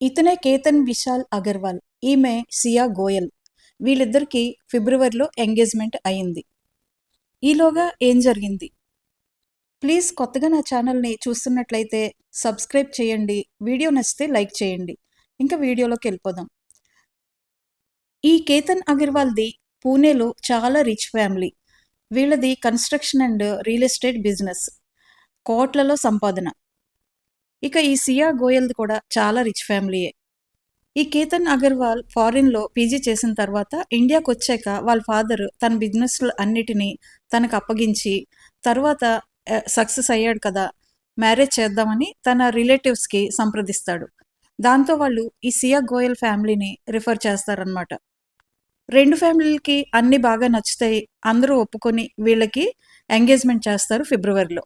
ఇతనే కేతన్ విశాల్ అగర్వాల్. ఈమె సియా గోయల్. వీళ్ళిద్దరికీ ఫిబ్రవరిలో ఎంగేజ్మెంట్ అయింది. ఈలోగా ఏం జరిగింది? ప్లీజ్ కొత్తగా నా ఛానల్ని చూస్తున్నట్లయితే సబ్స్క్రైబ్ చేయండి. వీడియో నచ్చితే లైక్ చేయండి. ఇంకా వీడియోలోకి వెళ్ళిపోదాం. ఈ కేతన్ అగర్వాల్ది పూణేలో చాలా రిచ్ ఫ్యామిలీ. వీళ్ళది construction and real estate business. కోట్లలో సంపాదన. ఇక ఈ సియా గోయల్ది కూడా చాలా రిచ్ ఫ్యామిలీయే. ఈ కేతన్ అగర్వాల్ ఫారిన్‌లో పీజీ చేసిన తర్వాత ఇండియాకొచ్చాక వాళ్ళ ఫాదర్ తన బిజినెస్‌లు అన్నిటిని తనకు అప్పగించి, తర్వాత సక్సెస్ అయ్యాడు కదా! మ్యారేజ్ చేద్దామని తన రిలేటివ్స్‌కి సంప్రదిస్తాడు. దాంతో వాళ్ళు ఈ సియా గోయల్ ఫ్యామిలీని రిఫర్ చేస్తారనమాట. 2 ఫ్యామిలీలకి అన్నీ బాగా నచ్చుతాయి. అందరూ ఒప్పుకొని వీళ్ళకి ఎంగేజ్మెంట్ చేస్తారు ఫిబ్రవరిలో.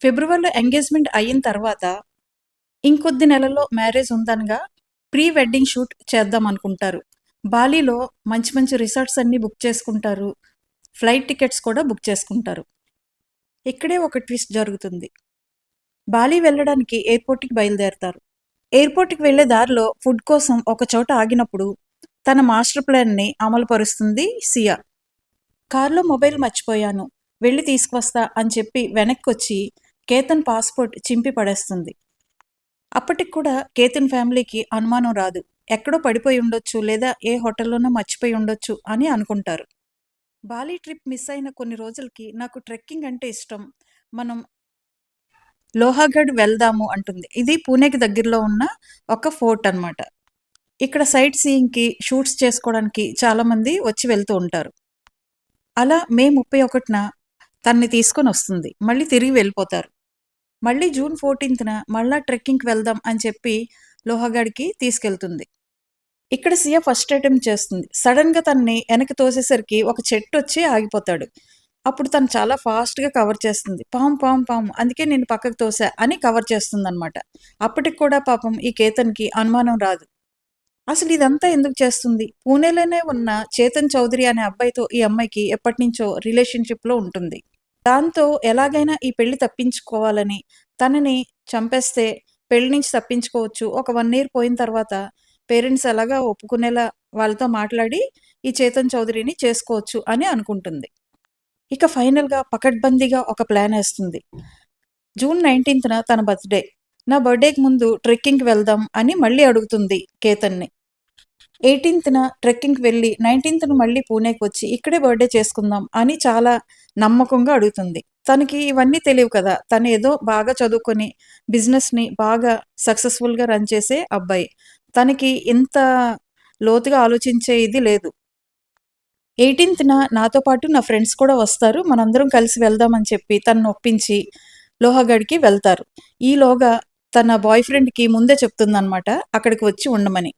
ఫిబ్రవరిలో ఎంగేజ్మెంట్ అయిన తర్వాత ఇంకొద్ది నెలల్లో మ్యారేజ్ ఉందనగా ప్రీ వెడ్డింగ్ షూట్ చేద్దామనుకుంటారు. బాలీలో మంచి మంచి రిసార్ట్స్ అన్నీ బుక్ చేసుకుంటారు. ఫ్లైట్ టికెట్స్ కూడా బుక్ చేసుకుంటారు. ఇక్కడే ఒక ట్విస్ట్ జరుగుతుంది. బాలి వెళ్ళడానికి ఎయిర్‌పోర్ట్‌కి బయలుదేరతారు. ఎయిర్‌పోర్ట్‌కి వెళ్ళే దారిలో ఫుడ్ కోసం ఒక చోట ఆగినప్పుడు తన మాస్టర్ ప్లాన్‌ని అమలు పరుస్తుంది సియా. కారులో మొబైల్ మర్చిపోయాను. వెళ్ళి తీసుకువస్తా అని చెప్పి వెనక్కొచ్చి కేతన్ పాస్‌పోర్ట్ చింపి పడేస్తుంది. అప్పటికి కూడా కేతన్ ఫ్యామిలీకి అనుమానం రాదు. ఎక్కడో పడిపోయి ఉండొచ్చు లేదా ఏ హోటల్లోనో మర్చిపోయి ఉండొచ్చు అని అనుకుంటారు. బాలి ట్రిప్ మిస్ అయిన కొన్ని రోజులకి నాకు ట్రెక్కింగ్ అంటే ఇష్టం. మనం లోహాగఢ్ వెళ్దాము అంటుంది. ఇది పూణేకి దగ్గరలో ఉన్న ఒక ఫోర్ట్ అనమాట. ఇక్కడ సైట్ సీయింగ్‌కి, షూట్స్ చేసుకోవడానికి చాలామంది వచ్చి వెళ్తూ ఉంటారు. అలా మే 31న తనని తీసుకొనొస్తుంది. మళ్ళీ తిరిగి వెళ్ళిపోతారు. మళ్ళీ జూన్ 14న మళ్ళా ట్రెక్కింగ్‌కి వెళ్దాం అని చెప్పి లోహాగఢ్‌కి తీసుకెళ్తుంది. ఇక్కడ సియా ఫస్ట్ అటెంప్ట్ చేస్తుంది. సడెన్‌గా తనని వెనక్కి తోసేసరికి ఒక చెట్టొచ్చి ఆగిపోతాడు. అప్పుడు తను చాలా ఫాస్ట్‌గా కవర్ చేస్తుంది. పాము, పాము, పాము అందుకే నిన్ను పక్కకు తోసా అని కవర్ చేస్తుందనమాట. అప్పటికి కూడా పాపం ఈ కేతన్‌కి అనుమానం రాదు. అసలు ఇదంతా ఎందుకు చేస్తుంది? పూణేలోనే ఉన్న చేతన్ చౌదరి అనే అబ్బాయితో ఈ అమ్మాయికి ఎప్పటినుంచో రిలేషన్‌షిప్‌లో ఉంటుంది. దాంతో ఎలాగైనా ఈ పెళ్లి తప్పించుకోవాలని, తనని చంపేస్తే పెళ్లి నుంచి తప్పించుకోవచ్చు. ఒక 1 ఇయర్ పోయిన తర్వాత పేరెంట్స్ ఎలాగా ఒప్పుకునేలా వాళ్ళతో మాట్లాడి ఈ చేతన్ చౌదరిని చేసుకోవచ్చు అని అనుకుంటుంది. ఇక ఫైనల్‌గా పకడ్బందీగా ఒక ప్లానేస్తుంది. జూన్ 19న తన బర్త్‌డే. నా బర్త్‌డేకి ముందు ట్రెక్కింగ్‌కి వెళ్దాం అని మళ్ళీ అడుగుతుంది కేతన్‌ని. 18న ట్రెక్కింగ్‌కి వెళ్ళి 19న మళ్ళీ పూణేకొచ్చి ఇక్కడే బర్త్‌డే చేసుకుందాం అని చాలా నమ్మకంగా అడుగుతుంది. తనకి ఇవన్నీ తెలియవు కదా! తను ఏదో బాగా చదువుకొని బిజినెస్‌ని బాగా సక్సెస్‌ఫుల్‌గా రన్ చేసే అబ్బాయి. తనకి ఇంత లోతుగా ఆలోచించే ఇది లేదు. 18న నాతో పాటు నా ఫ్రెండ్స్ కూడా వస్తారు. మనందరం కలిసి వెళ్దాం అని చెప్పి తనను ఒప్పించి లోహాగఢ్‌కి వెళ్తారు. ఈలోగా తన బాయ్ ఫ్రెండ్‌కి ముందే చెప్తుందనమాట అక్కడికి వచ్చి ఉండమని.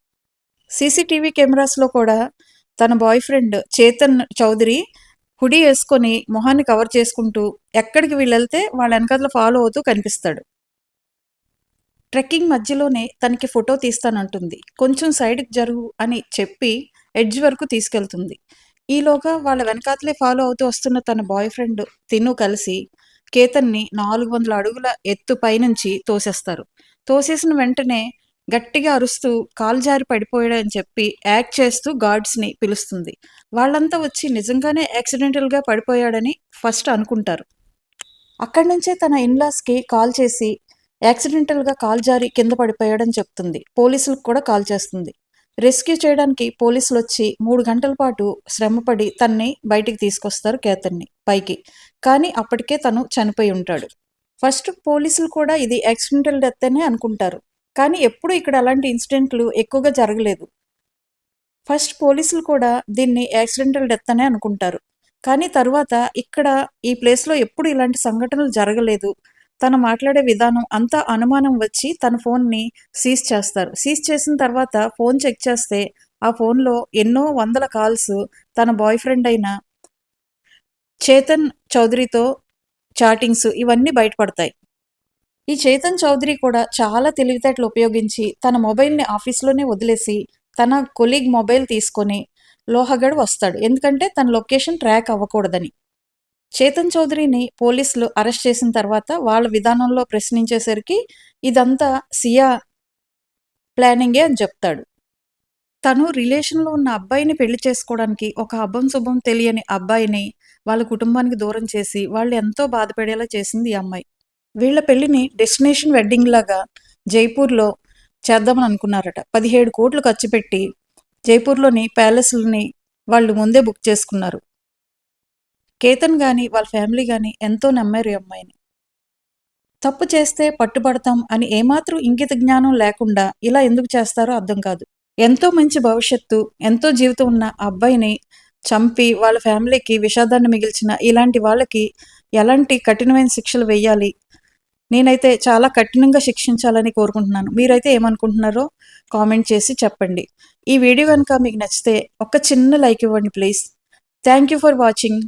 సీసీటీవీ కెమెరాస్‌లో కూడా తన boyfriend Chetan Chaudhary hoodie యేసుకొని మొహాన్ని కవర్ చేసుకుంటూ ఎక్కడికి వీళ్ళెళ్తే వాళ్ళ ఎనకాతల ఫాలో అవుతూ కనిపిస్తాడు. ట్రెక్కింగ్ మధ్యలోనే తనకి ఫోటో తీస్తానంటుంది. కొంచెం సైడ్‌కి జరుగు అని చెప్పి ఎడ్జ్ వరకు తీసుకెళ్తుంది. ఈలోగా వాళ్ళ వెనకాతలే ఫాలో అవుతూ వస్తున్న తన బాయ్ ఫ్రెండ్ తిను కలిసి కేతన్‌ని 400 అడుగుల ఎత్తు పైనుంచి తోసేస్తారు. తోసేసిన వెంటనే గట్టిగా అరుస్తూ కాలు జారి పడిపోయాడని చెప్పి యాక్ట్ చేస్తూ గార్డ్స్‌ని పిలుస్తుంది. వాళ్ళంతా వచ్చి నిజంగానే యాక్సిడెంటల్‌గా పడిపోయాడని ఫస్ట్ అనుకుంటారు. అక్కడి నుంచే తన ఇన్‌లాస్‌కి కాల్ చేసి యాక్సిడెంటల్‌గా కాలు జారి కింద పడిపోయాడని చెప్తుంది. పోలీసులకు కూడా కాల్ చేస్తుంది. రెస్క్యూ చేయడానికి పోలీసులొచ్చి 3 గంటల పాటు శ్రమపడి తన్ని బయటికి తీసుకొస్తారు కేతన్‌ని పైకి. కానీ అప్పటికే తను చనిపోయి ఉంటాడు. ఫస్ట్ పోలీసులు కూడా ఇది యాక్సిడెంటల్ డెత్ అనే అనుకుంటారు. కానీ ఎప్పుడూ ఇక్కడ అలాంటి ఇన్సిడెంట్లు ఎక్కువగా జరగలేదు. ఫస్ట్ పోలీసులు కూడా దీన్ని యాక్సిడెంటల్ డెత్ అనే అనుకుంటారు. కానీ తరువాత ఇక్కడ ఈ ప్లేస్‌లో ఎప్పుడు ఇలాంటి సంఘటనలు జరగలేదు. తను మాట్లాడే విధానం అంతా అనుమానం వచ్చి తన ఫోన్‌ని సీజ్ చేస్తారు. సీజ్ చేసిన తర్వాత ఫోన్ చెక్ చేస్తే ఆ ఫోన్‌లో ఎన్నో వందల కాల్స్ తన బాయ్ ఫ్రెండ్ అయిన చేతన్ చౌదరితో చాటింగ్స్ ఇవన్నీ బయటపడతాయి. ఈ చేతన్ చౌదరి కూడా చాలా తెలివితేటలు ఉపయోగించి తన మొబైల్‌ని ఆఫీస్‌లోనే వదిలేసి, తన కొలీగ్ మొబైల్ తీసుకొని లోహగఢ్ వస్తాడు. ఎందుకంటే తన లొకేషన్ ట్రాక్ అవ్వకూడదని. చేతన్ చౌదరిని పోలీసులు అరెస్ట్ చేసిన తర్వాత వాళ్ళ విధానంలో ప్రశ్నించేసరికి ఇదంతా సియా ప్లానింగే అని చెప్తాడు. తను రిలేషన్‌లో ఉన్న అబ్బాయిని పెళ్లి చేసుకోవడానికి ఒక అభం శుభం తెలియని అబ్బాయిని వాళ్ళ కుటుంబానికి దూరం చేసి, వాళ్ళు ఎంతో బాధపడేలా చేసింది ఈ అమ్మాయి. వీళ్ళ పెళ్లిని డెస్టినేషన్ వెడ్డింగ్‌లాగా జైపూర్‌లో చేద్దామని అనుకున్నారట. 17,00,00,000 ఖర్చు పెట్టి జైపూర్‌లోని ప్యాలెస్‌లని వాళ్ళు ముందే బుక్ చేసుకున్నారు. కేతన్ గాని, వాళ్ళ ఫ్యామిలీ గాని ఎంతో నమ్మారు ఈ అమ్మాయిని. తప్పు చేస్తే పట్టుబడతాం అని ఏమాత్రం ఇంగిత జ్ఞానం లేకుండా ఇలా ఎందుకు చేస్తారో అర్థం కాదు. ఎంతో మంచి భవిష్యత్తు, ఎంతో జీవితం ఉన్న ఆ అబ్బాయిని చంపి వాళ్ళ ఫ్యామిలీకి విషాదాన్ని మిగిల్చిన ఇలాంటి వాళ్ళకి ఎలాంటి కఠినమైన శిక్షలు వేయాలి? నేనైతే చాలా కఠినంగా శిక్షించాలని కోరుకుంటున్నాను. మీరైతే ఏమనుకుంటున్నారో కామెంట్ చేసి చెప్పండి. ఈ వీడియో గనుక మీకు నచ్చితే ఒక చిన్న లైక్ ఇవ్వండి please. Thank you for watching.